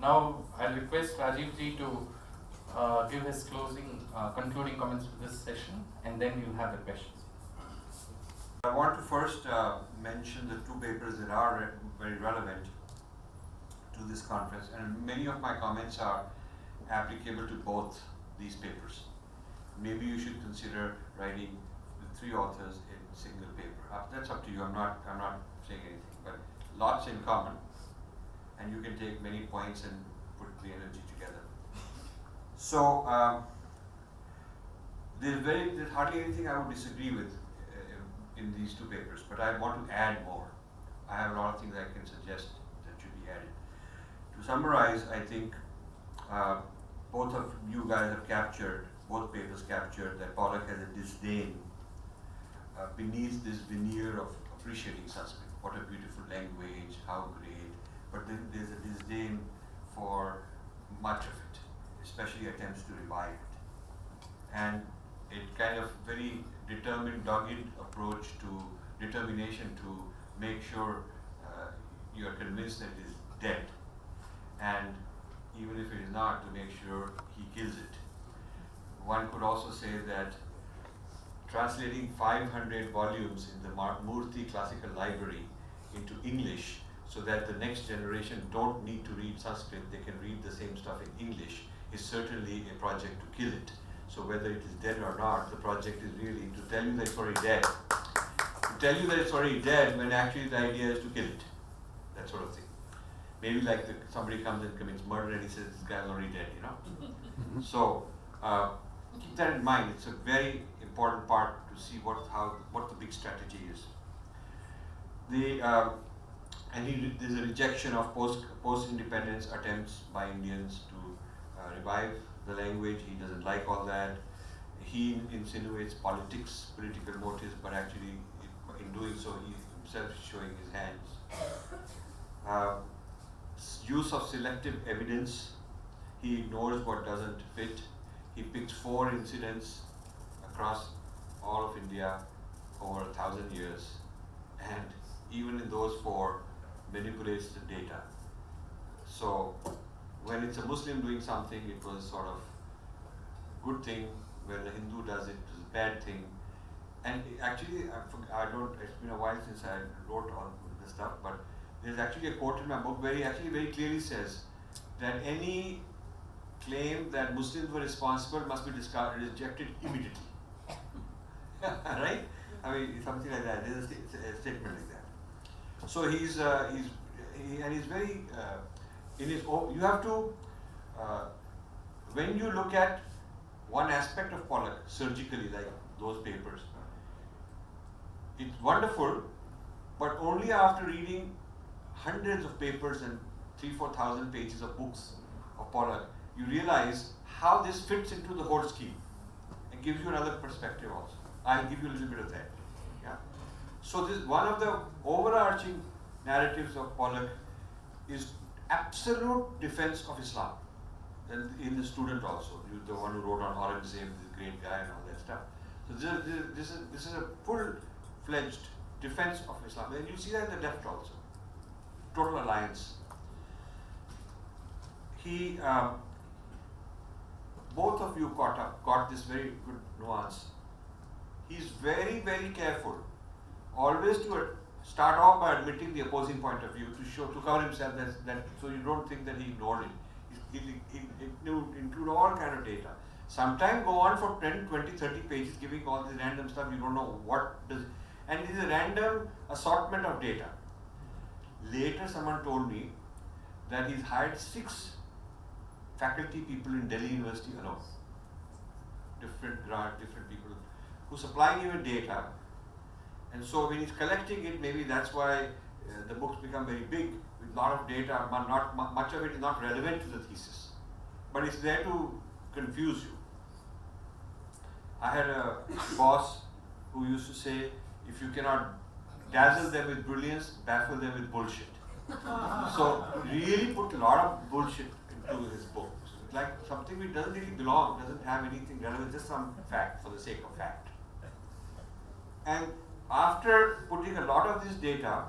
Now I'll request Rajiv ji to give his concluding comments for this session, and then you'll have the questions. I want to first mention the two papers that are very relevant to this conference, and many of my comments are applicable to both these papers. Maybe you should consider writing the three authors in a single paper. That's up to you. I'm not saying anything, but lots in common, and you can take many points and put the energy together. So there's hardly anything I would disagree with in these two papers, but I want to add more. I have a lot of things I can suggest that should be added. To summarize, I think both of you guys have both papers captured that Pollock has a disdain beneath this veneer of appreciating Sanskrit. What a beautiful language, how great. But then there's a disdain for much of it, especially attempts to revive it. And it kind of very determined, dogged approach to determination to make sure you are convinced that it is dead. And even if it is not, to make sure he kills it. One could also say that translating 500 volumes in the Murthy Classical Library into English so that the next generation don't need to read Sanskrit, they can read the same stuff in English, is certainly a project to kill it. So whether it is dead or not, the project is really to tell you that it's already dead. To tell you that it's already dead when actually the idea is to kill it. That sort of thing. Maybe like somebody comes and commits murder and he says this guy's already dead, you know. So keep that in mind. It's a very important part to see what the big strategy is. There's a rejection of post-independence attempts by Indians to revive the language. He doesn't like all that. He insinuates political motives, but actually in doing so he himself is showing his hands. Use of selective evidence. He ignores what doesn't fit. He picks 4 incidents across all of India over 1,000 years, and even in those 4 manipulates the data. So when it's a Muslim doing something, it was sort of good thing. When a Hindu does it, it's a bad thing. And actually, it's been a while since I wrote all this stuff, but there's actually a quote in my book where he actually very clearly says that any claim that Muslims were responsible must be rejected immediately. Right? I mean, something like that. There's a statement like that. So he's very in his own. You have to when you look at one aspect of Pollock surgically, like those papers, it's wonderful, but only after reading hundreds of papers and 3,000-4,000 pages of books of Pollock, you realize how this fits into the whole scheme and gives you another perspective also. I'll give you a little bit of that. Yeah. So this one of the overarching narratives of Pollock is absolute defense of Islam. And in the student also, the one who wrote on Aurangzeb, this great guy and all that stuff. So this is a full-fledged defense of Islam. And you see that in the left also. Total alliance. Both of you caught this very good nuance. He's very, very careful, always to start off by admitting the opposing point of view to cover himself that so you don't think that he ignored it. He include all kind of data. Sometimes go on for 10, 20, 30 pages giving all this random stuff. You don't know what does, and it is a random assortment of data. Later, someone told me that he's hired 6 faculty people in Delhi University alone. Different people who supply him with data. And so when he's collecting it, maybe that's why the books become very big with a lot of data. Not much of it is not relevant to the thesis, but it's there to confuse you. I had a boss who used to say, if you cannot dazzle them with brilliance, baffle them with bullshit. So really put a lot of bullshit into his book. Like something which doesn't really belong, doesn't have anything relevant, just some fact for the sake of fact. And after putting a lot of this data,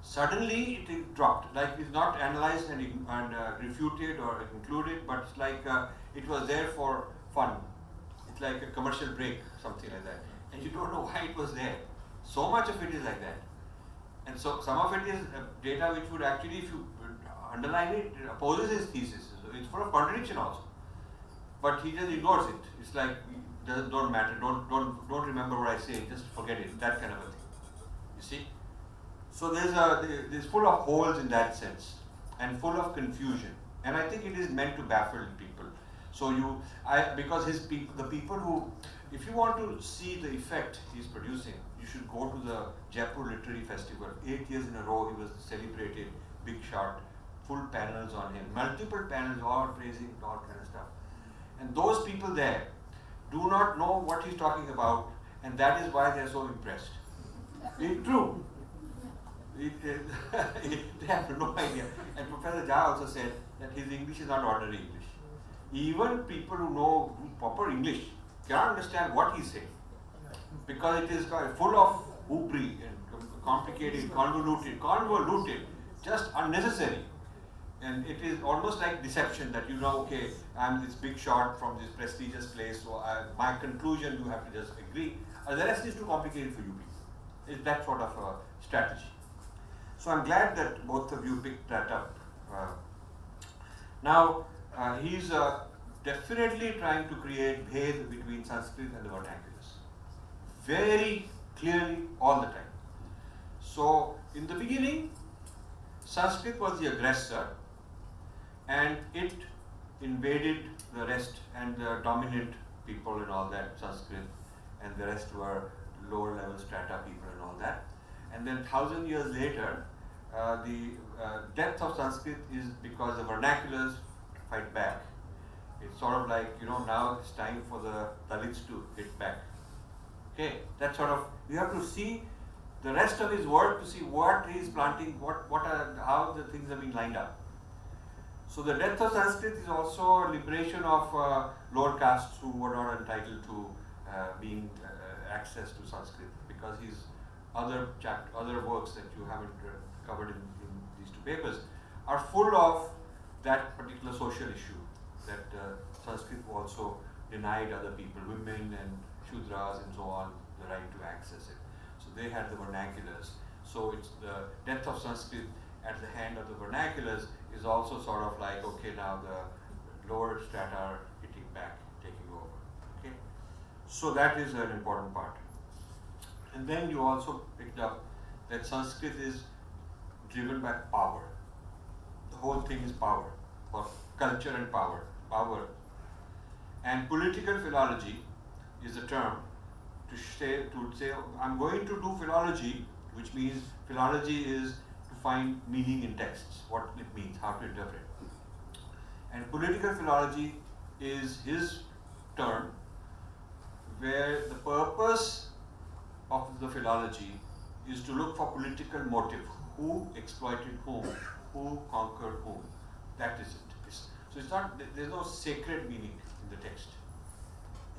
Suddenly it dropped, like it's not analyzed and refuted or included, but it's like it was there for fun. It's like a commercial break, something like that. And you don't know why it was there. So much of it is like that. And so some of it is data which would actually, if you underline it, it opposes his thesis. So it's full of contradiction also. But he just ignores it. It's like, don't matter, don't remember what I say, just forget it, that kind of a thing. You see? So there's full of holes in that sense, and full of confusion. And I think it is meant to baffle people. So because the people who, if you want to see the effect he's producing, you should go to the Jaipur Literary Festival. 8 years in a row he was celebrated, big shot, full panels on him, multiple panels, all praising, all kind of stuff. And those people there do not know what he's talking about, and that is why they're so impressed. It's true. They have no idea. And Professor Jha also said that his English is not ordinary English. Even people who know proper English cannot understand what he's saying, because it is full of hubris and complicated, convoluted, just unnecessary. And it is almost like deception that okay, I'm this big shot from this prestigious place, so my conclusion you have to just agree. The rest is too complicated for you people. It's that sort of a strategy. So I'm glad that both of you picked that up. Now, he's definitely trying to create bhed between Sanskrit and the vernaculars. Very clearly, all the time. So, in the beginning, Sanskrit was the aggressor, and it invaded the rest and the dominant people and all that, Sanskrit, and the rest were lower level strata people and all that. And then 1,000 years later, the death of Sanskrit is because the vernaculars fight back. It's sort of like, now it's time for the Dalits to hit back. Okay, that sort of, you have to see the rest of his work to see what he is planting, how the things are being lined up. So the death of Sanskrit is also a liberation of lower castes who were not entitled to being access to Sanskrit, because his other works that you haven't covered in these two papers are full of that particular social issue, that Sanskrit also denied other people, women and Shudras and so on, the right to access it. So they had the vernaculars. So it's the death of Sanskrit at the hand of the vernaculars is also sort of like, okay, now the lower strata are hitting back, taking over. Okay, so that is an important part. And then you also picked up that Sanskrit is driven by power. The whole thing is power, or culture and power. And political philology is a term to say I'm going to do philology, which means philology is to find meaning in texts, what it means, how to interpret. And political philology is his term, where the purpose of the philology is to look for political motive. Who exploited whom? Who conquered whom? That is it. So it's not, there's no sacred meaning in the text.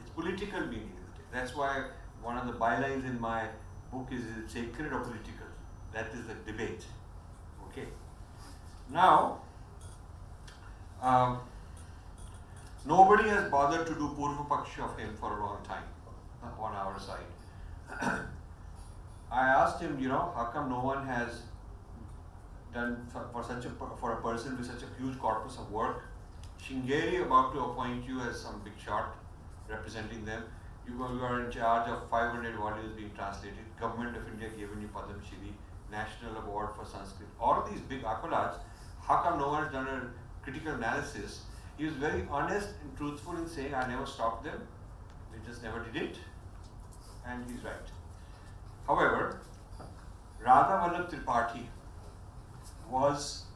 It's political meaning in the text. That's why one of the bylines in my book is it sacred or political? That is the debate. Okay. Now, nobody has bothered to do Purva Paksha of him for a long time on our side. I asked him, how come no one has done for a person with such a huge corpus of work? Shingeri about to appoint you as some big shot representing them. You are in charge of 500 volumes being translated. Government of India given you Padma Shri, National Award for Sanskrit. All of these big accolades. How come no one has done a critical analysis? He was very honest and truthful in saying, I never stopped them. They just never did it. And he's right. However, Radha Vallabh Tripathi was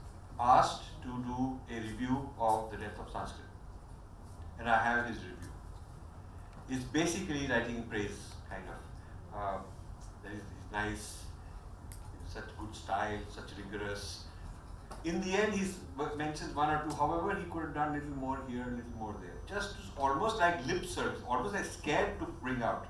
asked to do a review of the death of Sanskrit. And I have his review. It's basically writing praise, kind of. He's nice, such good style, such rigorous. In the end, he mentions one or two. However, he could have done a little more here, a little more there. Just almost like lip service, almost like scared to bring out.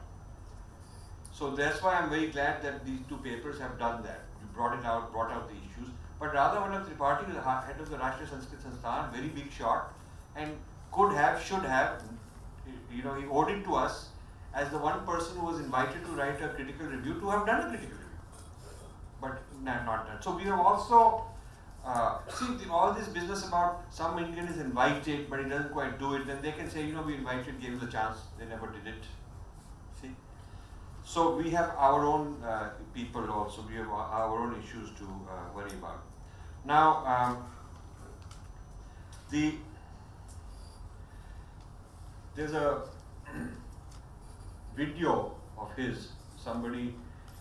So that's why I'm very glad that these two papers have done that. You brought out the issues, but rather one of Tripathi was the head of the Rashtriya Sanskrit Sansthan, very big shot, and could have, should have, he owed it to us as the one person who was invited to write a critical review to have done a critical review, but not done. So we have also see all this business about some Indian is invited but he doesn't quite do it, then they can say, we invited, gave him the chance, they never did it. See? So we have our own people also, we have our own issues to worry about. Now, there's a video of his, somebody,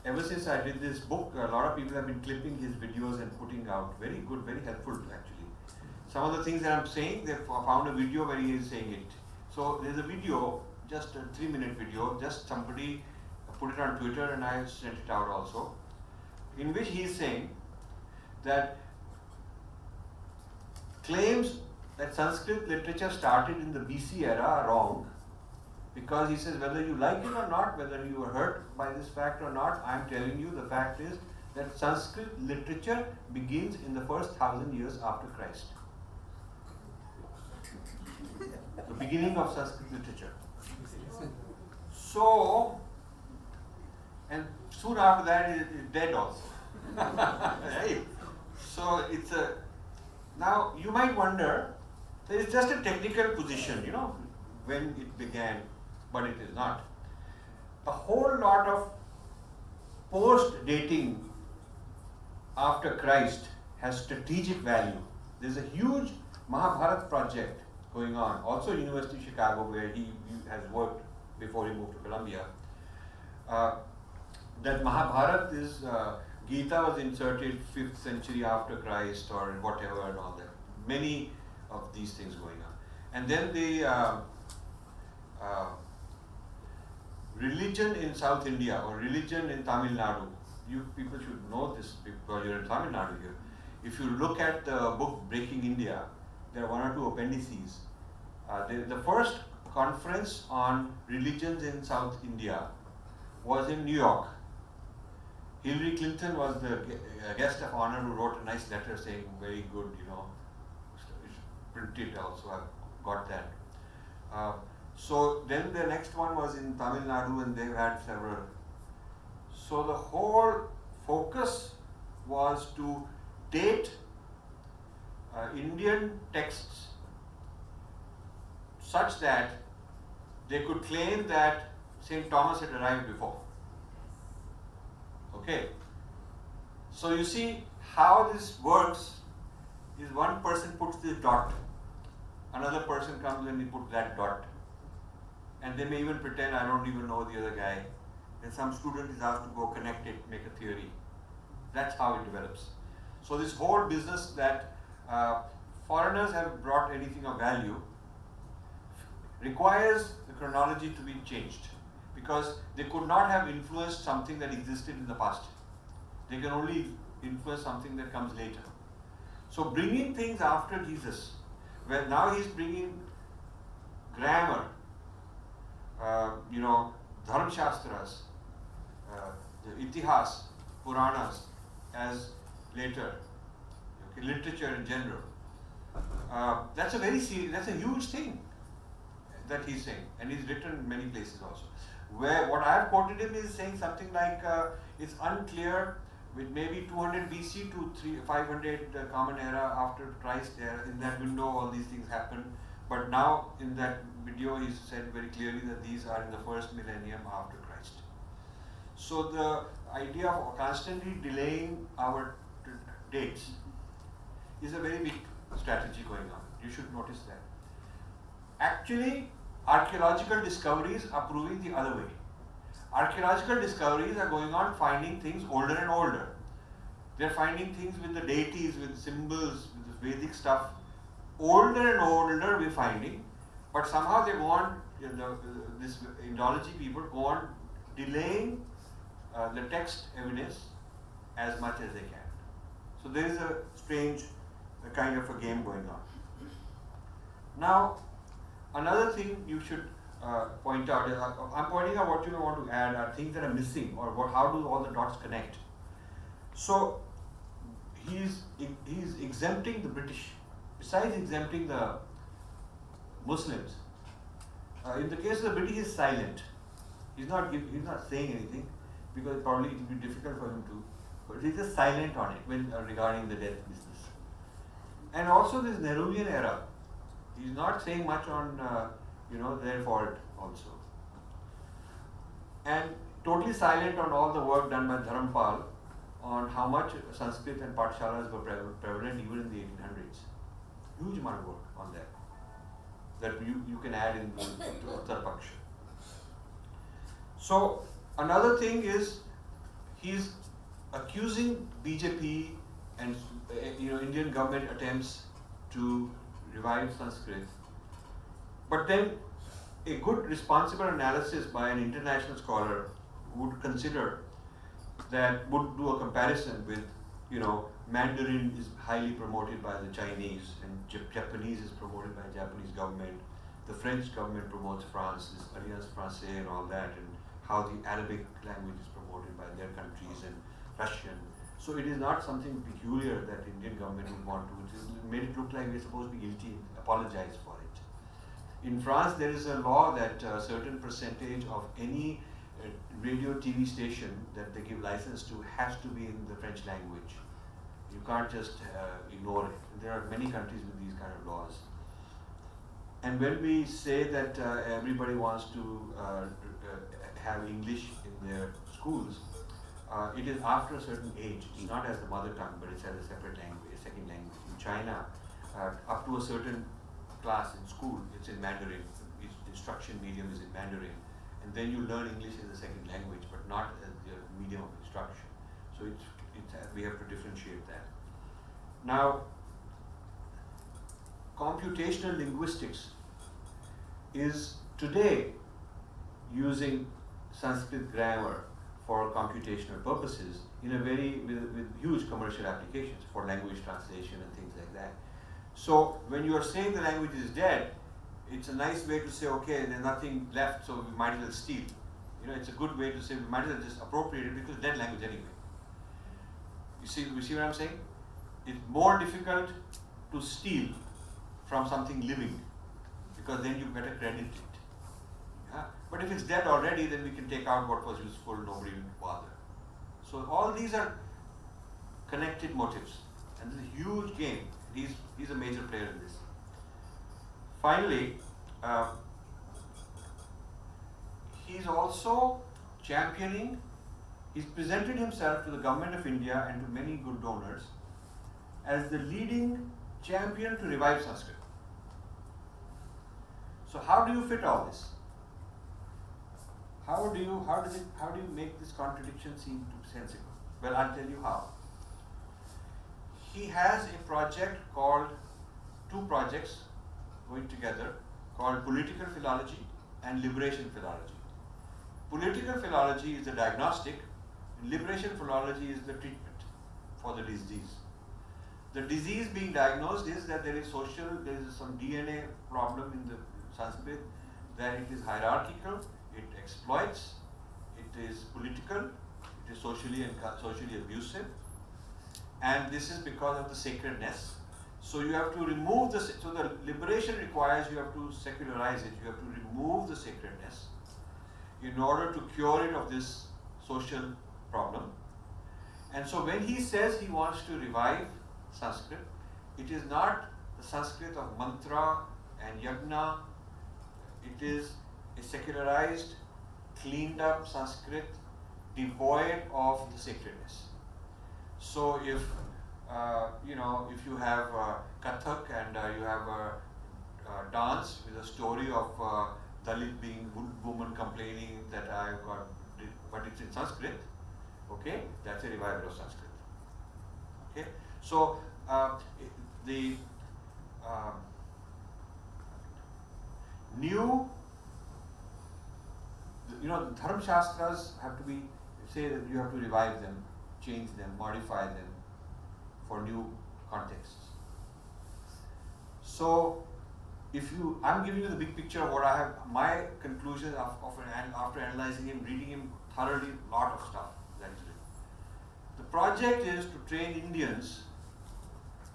ever since I did this book, a lot of people have been clipping his videos and putting out. Very good, very helpful actually. Some of the things that I'm saying, they've found a video where he is saying it. So there's a video, just a 3-minute video, just somebody put it on Twitter and I sent it out also, in which he is saying that claims that Sanskrit literature started in the BC era are wrong, because he says whether you like it or not, whether you were hurt by this fact or not, I'm telling you the fact is that Sanskrit literature begins in the first 1,000 years after Christ. The beginning of Sanskrit literature. So, and soon after that it is dead also. Right? So it's a, now you might wonder, there is just a technical position, when it began, but it is not. A whole lot of post-dating after Christ has strategic value. There's a huge Mahabharat project going on, also University of Chicago, where he has worked before he moved to Columbia. That Mahabharat is, Gita was inserted 5th century after Christ or whatever and all that. Many of these things going on. And then the religion in South India or religion in Tamil Nadu. You people should know this because you're in Tamil Nadu here. If you look at the book Breaking India, there are 1 or 2 appendices. The first conference on religions in South India was in New York. Hillary Clinton was the guest of honor who wrote a nice letter saying, very good, it's printed also, I've got that. So then the next one was in Tamil Nadu and they've had several. So the whole focus was to date Indian texts such that they could claim that St. Thomas had arrived before. Okay. So you see how this works is one person puts this dot, another person comes and he puts that dot. And they may even pretend I don't even know the other guy. And some student is asked to go connect it, make a theory. That's how it develops. So this whole business that foreigners have brought anything of value requires the chronology to be changed, because they could not have influenced something that existed in the past. They can only influence something that comes later. So bringing things after Jesus, where now he's bringing grammar, Dharma Shastras, the Itihas, Puranas as later, okay, literature in general. That's a huge thing that he's saying, and he's written in many places also. Where what I have quoted him is saying something like it's unclear with maybe 200 BC to 500 Common Era after Christ. In that window, all these things happen. But now in that video, he said very clearly that these are in the first millennium after Christ. So the idea of constantly delaying our dates is a very big strategy going on. You should notice that. Actually, archaeological discoveries are proving the other way. Archaeological discoveries are going on finding things older and older. They're finding things with the deities, with symbols, with the Vedic stuff. Older and older we're finding, but somehow they go on, this Indology people go on delaying the text evidence as much as they can. So there is a strange kind of a game going on. Now, another thing you should point out is, I'm pointing out what you want to add are things that are missing, or how do all the dots connect. So exempting the British, besides exempting the Muslims, in the case of the British, he is silent. He's not saying anything because probably it will be difficult for him to, but he's just silent on it when regarding the death business. And also this Nehruvian era, he's not saying much on their fault also. And totally silent on all the work done by Dharampal on how much Sanskrit and Pathshalas were prevalent even in the 1800s. Huge amount of work on that you can add in to Uttar Paksha. So another thing is he's accusing BJP and Indian government attempts to revive Sanskrit. But then a good responsible analysis by an international scholar would consider that, would do a comparison with, Mandarin is highly promoted by the Chinese and Japanese is promoted by the Japanese government. The French government promotes France, this Alliance Française and all that, and how the Arabic language is promoted by their countries and Russian. So it is not something peculiar that Indian government would want to. It made it look like we're supposed to be guilty, apologize for it. In France, there is a law that a certain percentage of any radio TV station that they give license to has to be in the French language. You can't just ignore it. There are many countries with these kind of laws. And when we say that everybody wants to have English in their schools, it is after a certain age. It's not as the mother tongue, but it's as a separate language, a second language. In China, up to a certain class in school, it's in Mandarin. Its instruction medium is in Mandarin. And then you learn English as a second language, but not as the medium of instruction. So we have to differentiate that. Now, computational linguistics is today using Sanskrit grammar for computational purposes in a with huge commercial applications for language translation and things like that. So when you are saying the language is dead, it's a nice way to say, okay, there's nothing left, so we might as well steal. It's a good way to say we might as well just appropriate it because it's dead language anyway. You see what I'm saying? It's more difficult to steal from something living because then you better credit it. Yeah? But if it's dead already, then we can take out what was useful, nobody will bother. So all these are connected motives, and this is a huge game. He's a major player in this. Finally, he's also championing, he's presented himself to the government of India and to many good donors as the leading champion to revive Sanskrit. So how do you fit all this? How do you make this contradiction seem sensible? Well, I'll tell you how. He has a project called, two projects going together, called political philology and liberation philology. Political philology is the diagnostic, and liberation philology is the treatment for the disease. The disease being diagnosed is that there is some DNA problem in the Sanskrit, that it is hierarchical, it exploits, it is political, it is socially abusive, and this is because of the sacredness. So you have to remove so the liberation requires you have to secularize it, you have to remove the sacredness in order to cure it of this social problem. And so when he says he wants to revive Sanskrit, it is not the Sanskrit of mantra and yagna, it is a secularized, cleaned up Sanskrit devoid of the sacredness. So if if you have Kathak and you have a dance with a story of Dalit being woman complaining that I've got, but it's in Sanskrit, okay, that's a revival of Sanskrit. Okay, so the new, the Dharma Shastras have to be, say that you have to revive them, change them, modify them for new contexts. So, I'm giving you the big picture of what I have, my conclusion after analyzing him, reading him thoroughly, lot of stuff that is written. The project is to train Indians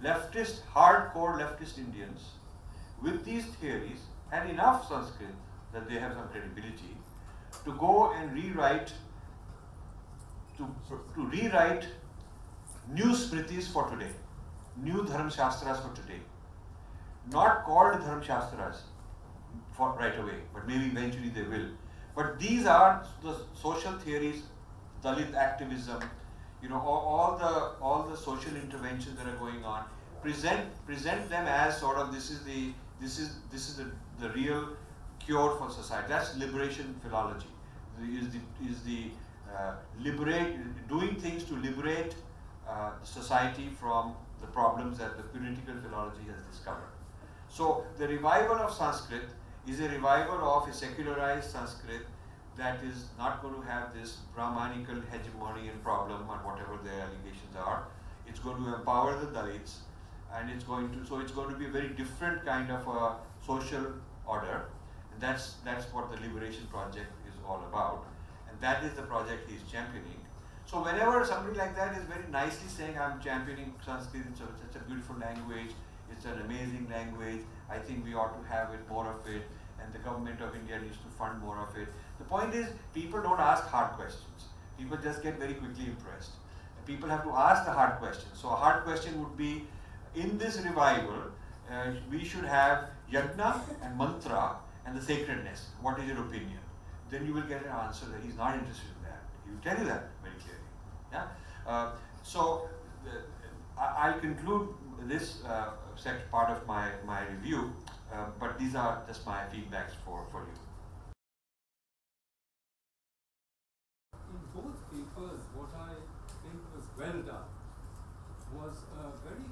leftist, hardcore leftist Indians with these theories and enough Sanskrit that they have some credibility to go and rewrite to rewrite new smritis for today, new dharma shastras for today, not called dharma shastras for right away, but maybe eventually they will. But these are the social theories, Dalit activism, all the social interventions that are going on. Present them as sort of this is the real cure for society. That's liberation philology. Doing things to liberate society from the problems that the political philology has discovered. So the revival of Sanskrit is a revival of a secularized Sanskrit that is not going to have this Brahmanical hegemony and problem or whatever their allegations are. It's going to empower the Dalits, and it's going to be a very different kind of a social order. And that's what the Liberation Project is all about, and that is the project he's championing. So whenever somebody like that is very nicely saying, I'm championing Sanskrit, it's such a beautiful language, it's an amazing language, I think we ought to have it, more of it, and the government of India needs to fund more of it. The point is, people don't ask hard questions. People just get very quickly impressed. And people have to ask the hard questions. So a hard question would be, in this revival, we should have yajna and mantra and the sacredness. What is your opinion? Then you will get an answer that he's not interested in that. He will tell you that very clearly. Yeah. I'll conclude this part of my review, but these are just my feedbacks for you. In both papers, what I think was well done was a very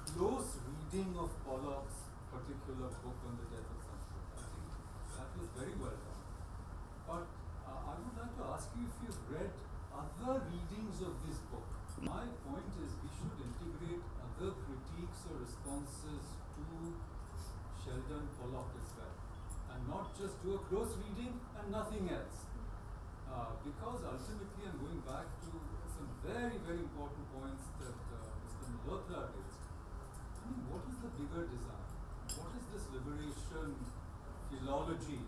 close reading of Pollock's particular book on the death of Sanskrit. I think that was very well done. But I would like to ask you if you've read other readings of this book. My point is we should integrate other critiques or responses to Sheldon Pollock as well, and not just do a close reading and nothing else. Because ultimately I'm going back to some very, very important points that Mr. Malhotra raised. I mean, what is the bigger design? What is this liberation philology,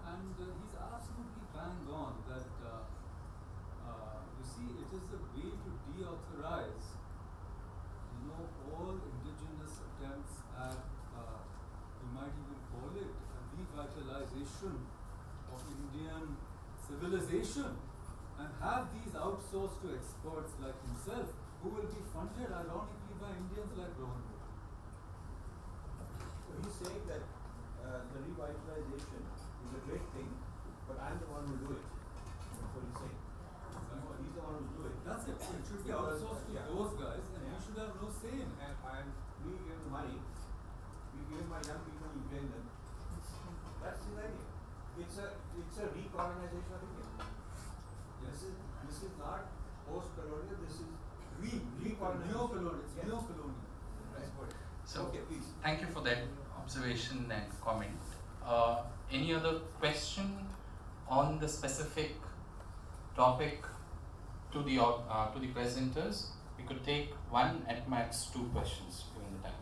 And he's absolutely bang on that, you see, it is a way to deauthorize, all indigenous attempts at, you might even call it a revitalization of Indian civilization, and have these outsourced to experts like himself, who will be funded ironically by Indians like Rohan. So he's saying that the revitalization is a great thing, but I'm the one who will do it. That's what he's saying. He's the one who will do it. That's it. It should be outsourced to those guys, and we should have no say in it. And we give him money, we give my young people, we train them. That's his idea. It's a recolonization of India. Yes. This is not post-colonial. This is recolonization. Neo-colonial. Yes. Neo-colonial. That's what. So, Okay, please. thank you for that observation and comment. Any other question on the specific topic to the presenters? We could take one at max 2 questions during the time.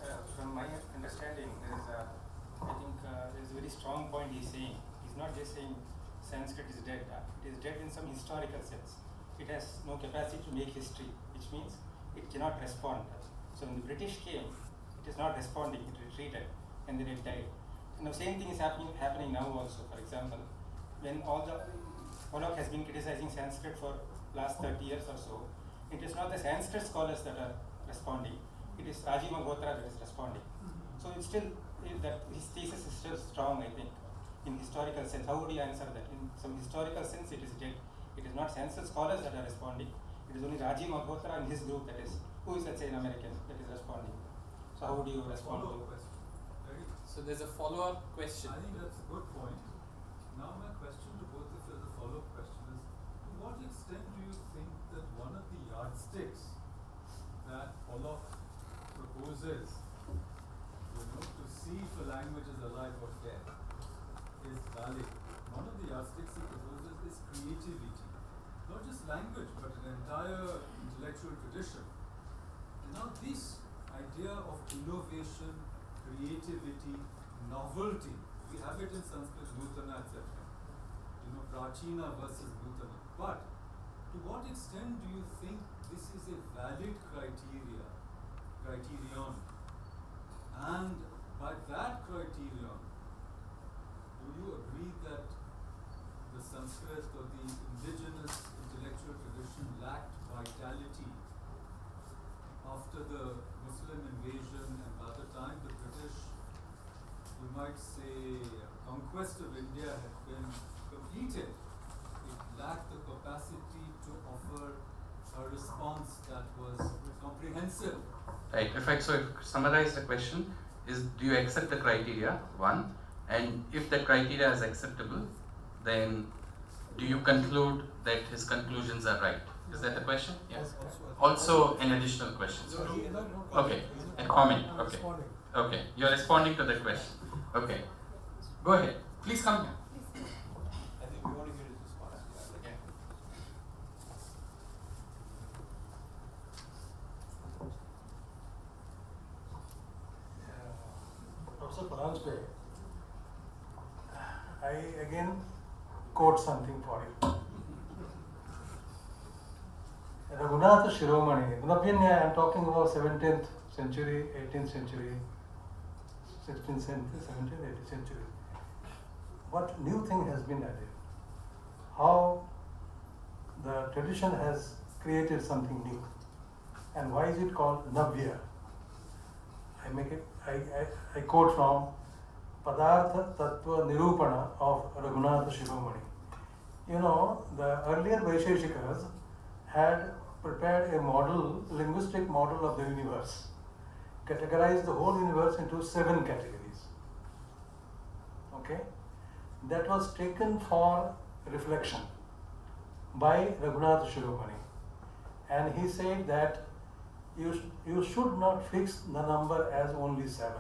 Yeah. From my understanding, I think there is a very strong point he's saying. He's not just saying Sanskrit is dead. It is dead in some historical sense. It has no capacity to make history, which means it cannot respond. So when the British came, it is not responding. It retreated, and then it died. And the same thing is happening now also. For example, when Pollock has been criticizing Sanskrit for last 30 years or so, it is not the Sanskrit scholars that are responding. It is Rajiv Malhotra that is responding. So it's still that his thesis is still strong, I think, in historical sense. How would you answer that? In some historical sense, it is dead. It is not Sanskrit scholars that are responding. It is only Rajiv Malhotra and his group that is, who is, let's say, an American, that is responding. So how would you respond to it? So there's a follow-up question. I think that's a good point. Now my question to both of you as a follow-up question is, to what extent do you think that one of the yardsticks that Pollock proposes, to see if a language is alive or dead, is valid? One of the yardsticks he proposes is creativity. Not just language, but an entire intellectual tradition. Now this idea of innovation, creativity, novelty, we have it in Sanskrit, Nutana, etc. Prachina versus Nutana. But to what extent do you think this is a valid criterion? And by that criterion, would you agree that the Sanskrit or the indigenous intellectual tradition lacked vitality after the Muslim invasion, and by the time the British, you might say, conquest of India had been completed, it lacked the capacity to offer a response that was comprehensive? Right. If I summarize the question, is do you accept the criteria? One, and if the criteria is acceptable, then do you conclude that his conclusions are right? Is that the question? Yes. Also, an additional question. Okay. A comment. Okay. Okay. You're responding to the question. Okay. Go ahead. Please come here. I think we want to hear his response. Yeah. Professor Paranjpe, I again quote something for you. Raghunath Shiromani, I am talking about 17th century, 18th century, 16th century, 17th, 18th century. What new thing has been added? How the tradition has created something new. And why is it called Navya? I quote from Padartha Tattva Nirupana of Raghunath Shiromani. The earlier Vaisheshikas had prepared a model, linguistic model of the universe, categorized the whole universe into 7 categories. Okay? That was taken for reflection by Raghunath Shiromani. And he said that you should not fix the number as only 7.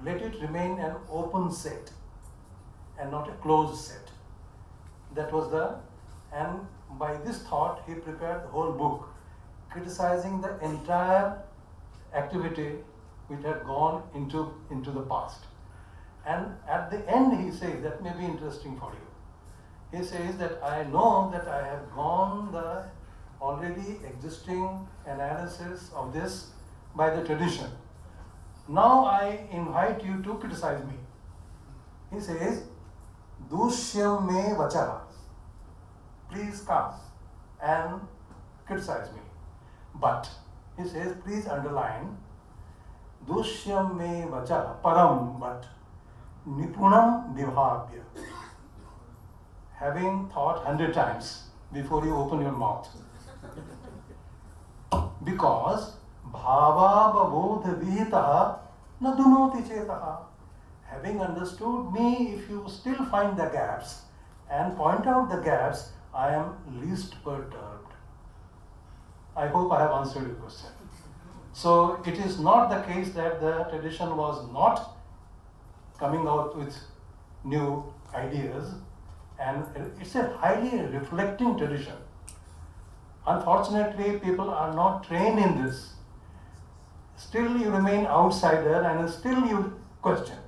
Let it remain an open set and not a closed set. That was and by this thought he prepared the whole book, criticizing the entire activity which had gone into the past. And at the end he says, that may be interesting for you. He says that I know that I have gone the already existing analysis of this by the tradition. Now I invite you to criticize me. He says, Dushyam me vacha. Please come and criticize me. But, he says, please underline, Dushyam me vacha param, but nipunam vibhavya. Having thought 100 times before you open your mouth. Because bhava babodh vihitaha na dunoti chetaha. Having understood me, if you still find the gaps and point out the gaps, I am least perturbed. I hope I have answered your question. So it is not the case that the tradition was not coming out with new ideas, and it's a highly reflecting tradition. Unfortunately, people are not trained in this. Still you remain outsider and still you question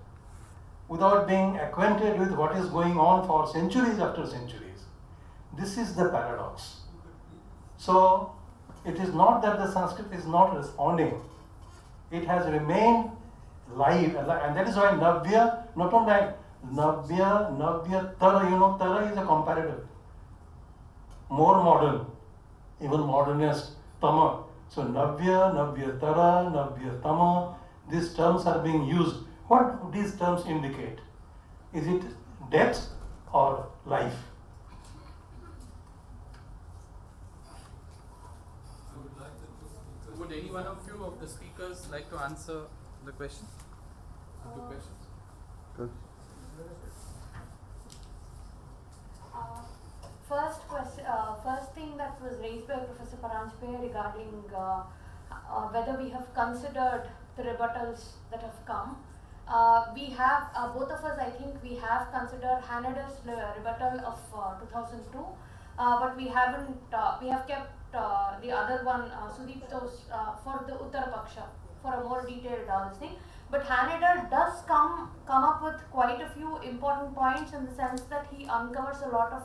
without being acquainted with what is going on for centuries after centuries. This is the paradox. So it is not that the Sanskrit is not responding. It has remained live, and that is why Navya, not only Navya, Tara, Tara is a comparative. More modern, even modernist, Tama. So Navya, Navya Tara, Navya Tama, these terms are being used. What do these terms indicate? Is it death or life? Would any one of you of the speakers like to answer the question? The 2 questions? Good. First thing that was raised by Professor Paranjpe regarding whether we have considered the rebuttals that have come. We have, both of us, I think we have considered Hanader's rebuttal of 2002, but we haven't, we have kept special one, Sudipto's, for the Uttara Paksha, for a more detailed thing. But Hanader does come up with quite a few important points in the sense that he uncovers a lot of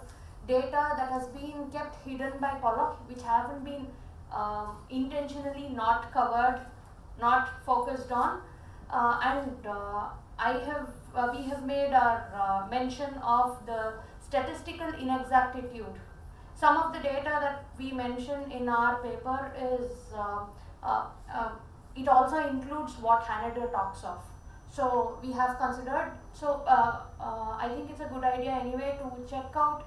data that has been kept hidden by Pollock, which haven't been intentionally not covered, not focused on, we have made our mention of the statistical inexactitude. Some of the data that we mention in our paper is it also includes what Hanader talks of. So we have considered. So I think it's a good idea anyway to check out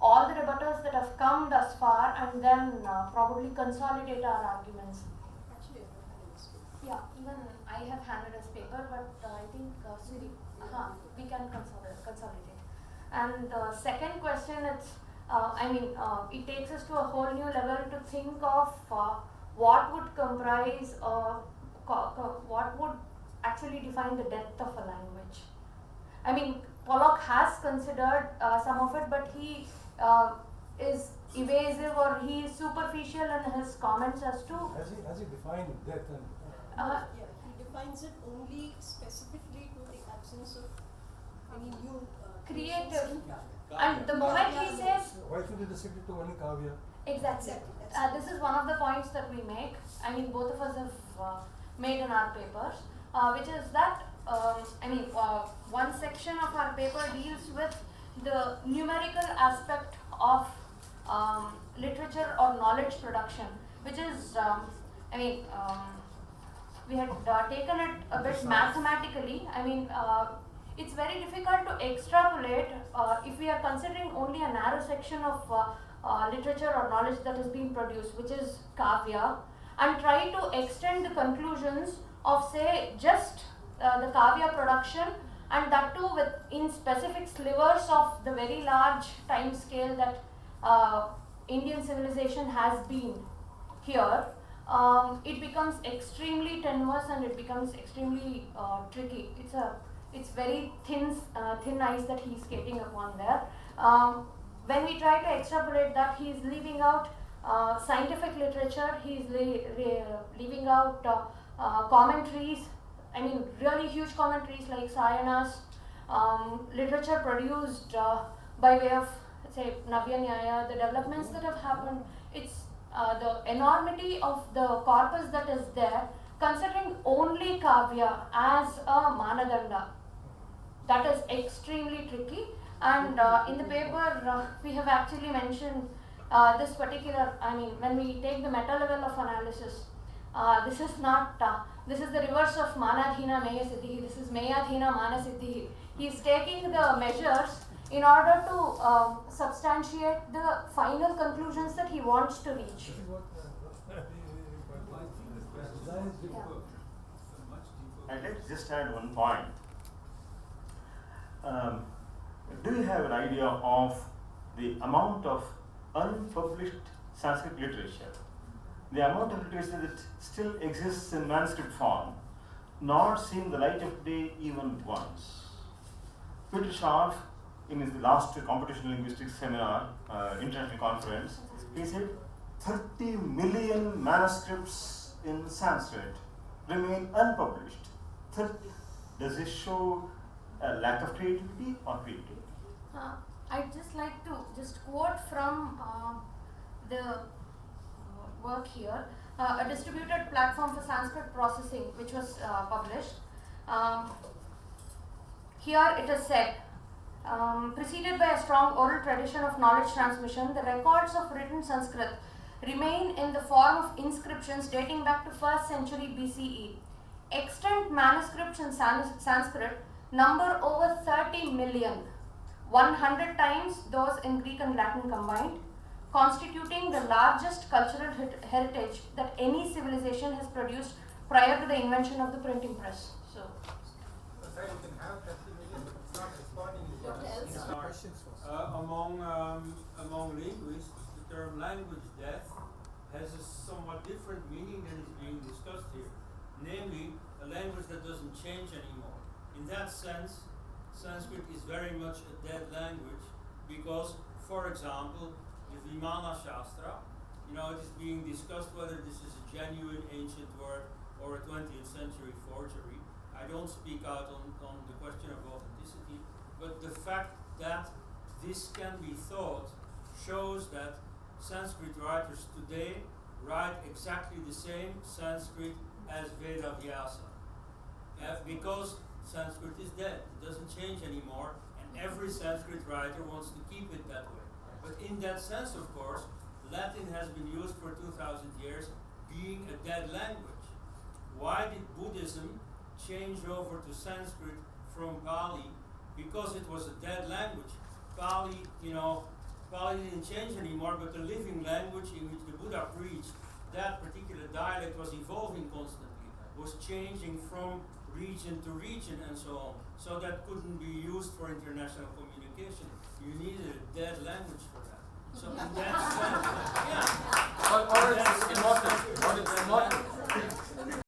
all the rebuttals that have come thus far and then probably consolidate our arguments. Actually, I don't have this paper. Yeah, even I have Hanader's paper, but I think we can consolidate. And second question, it takes us to a whole new level to think of what would comprise, what would actually define the depth of a language. I mean, Pollock has considered some of it, but he is evasive or he is superficial in his comments as to. Has he defined depth and? Yeah, he defines it only specifically to the absence of any new creative. Yeah. And the moment he says. Why should he restrict it to only Kavya? Exactly. This is one of the points that we make. I mean, both of us have made in our papers, which is that one section of our paper deals with the numerical aspect of literature or knowledge production, which is, we had taken it a bit mathematically. It's very difficult to extrapolate if we are considering only a narrow section of literature or knowledge that is being produced, which is Kavya, and try to extend the conclusions of, say, just the Kavya production, and that too in specific slivers of the very large time scale that Indian civilization has been here. It becomes extremely tenuous and it becomes extremely tricky. It's very thin ice that he's skating upon there. When we try to extrapolate that, he's leaving out scientific literature, he's leaving out commentaries, really huge commentaries like Sayana's, literature produced by way of, say, Navya Nyaya, the developments that have happened. It's the enormity of the corpus that is there, considering only Kavya as a Manadanda. That is extremely tricky. And in the paper, we have actually mentioned this particular, when we take the meta level of analysis, this is not, this is the reverse of Manadhina Meya Siddhi, this is Meyadhina Mana Siddhi. He is taking the measures in order to substantiate the final conclusions that he wants to reach. I'd like to just add one point. Do you have an idea of the amount of unpublished Sanskrit literature, the amount of literature that still exists in manuscript form, not seen the light of day even once? Peter Scharf, in his last computational linguistics seminar, international conference, he said 30 million manuscripts in Sanskrit remain unpublished. Does this show a lack of creativity or creativity? I'd just like to just quote from the work here, a distributed platform for Sanskrit processing, which was published. Here it is said, preceded by a strong oral tradition of knowledge transmission, the records of written Sanskrit remain in the form of inscriptions dating back to 1st century BCE. Extant manuscripts in Sanskrit number over 30 million, 100 times those in Greek and Latin combined, constituting the largest cultural heritage that any civilization has produced prior to the invention of the printing press. So, you can have 30 million, but it's not responding to What else? Among linguists, the term language death has a somewhat different meaning than is being discussed here. Namely, a language that doesn't change anymore. In that sense, Sanskrit is very much a dead language because, for example, the Vimana Shastra, it is being discussed whether this is a genuine ancient word or a 20th century forgery. I don't speak out on the question of authenticity, but the fact that this can be thought shows that Sanskrit writers today write exactly the same Sanskrit as Veda Vyasa. Because Sanskrit is dead, it doesn't change anymore, and every Sanskrit writer wants to keep it that way. But in that sense, of course, Latin has been used for 2,000 years, being a dead language. Why did Buddhism change over to Sanskrit from Pali? Because it was a dead language. Pali didn't change anymore, but the living language in which the Buddha preached, that particular dialect was evolving constantly, was changing from region to region and so on. So that couldn't be used for international communication. You needed a dead language for that. So in that sense, yeah.